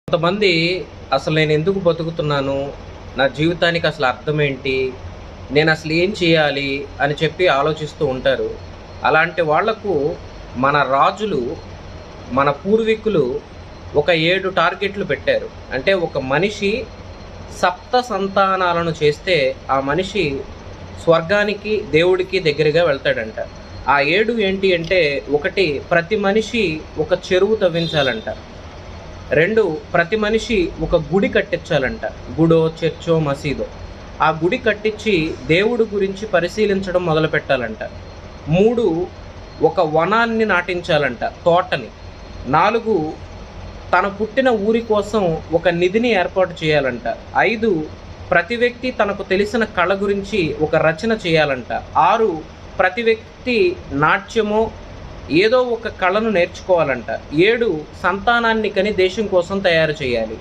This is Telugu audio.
కొంతమంది అసలు నేను ఎందుకు బతుకుతున్నాను? నా జీవితానికి అసలు అర్థం ఏంటి? నేను అసలు ఏం చేయాలి? అని చెప్పి ఆలోచిస్తూ ఉంటారు. అలాంటి వాళ్లకు మన రాజులు, మన పూర్వీకులు ఒక 7 టార్గెట్లు పెట్టారు. అంటే ఒక మనిషి సప్త సంతానాలను చేస్తే ఆ మనిషి స్వర్గానికి, దేవుడికి దగ్గరగా వెళ్తాడంట. ఆ 7 ఏంటి అంటే, 1 ప్రతి మనిషి ఒక చెరువు తవ్వించాలంట. 2 ప్రతి మనిషి ఒక గుడి కట్టించాలంట. గుడో, చర్చో, మసీదో. ఆ గుడి కట్టించి దేవుడి గురించి పరిశీలించడం మొదలుపెట్టాలంట. 3 ఒక వనాన్ని నాటించాలంట, తోటని. 4 తన పుట్టిన ఊరి కోసం ఒక నిధిని ఏర్పాటు చేయాలంట. 5 ప్రతి వ్యక్తి తనకు తెలిసిన కళ గురించి ఒక రచన చేయాలంట. 6 ప్రతి వ్యక్తి నాట్యమో ఏదో ఒక కళను నేర్చుకోవాలంట. 7 సంతానాన్ని కని దేశం కోసం తయారు చేయాలి.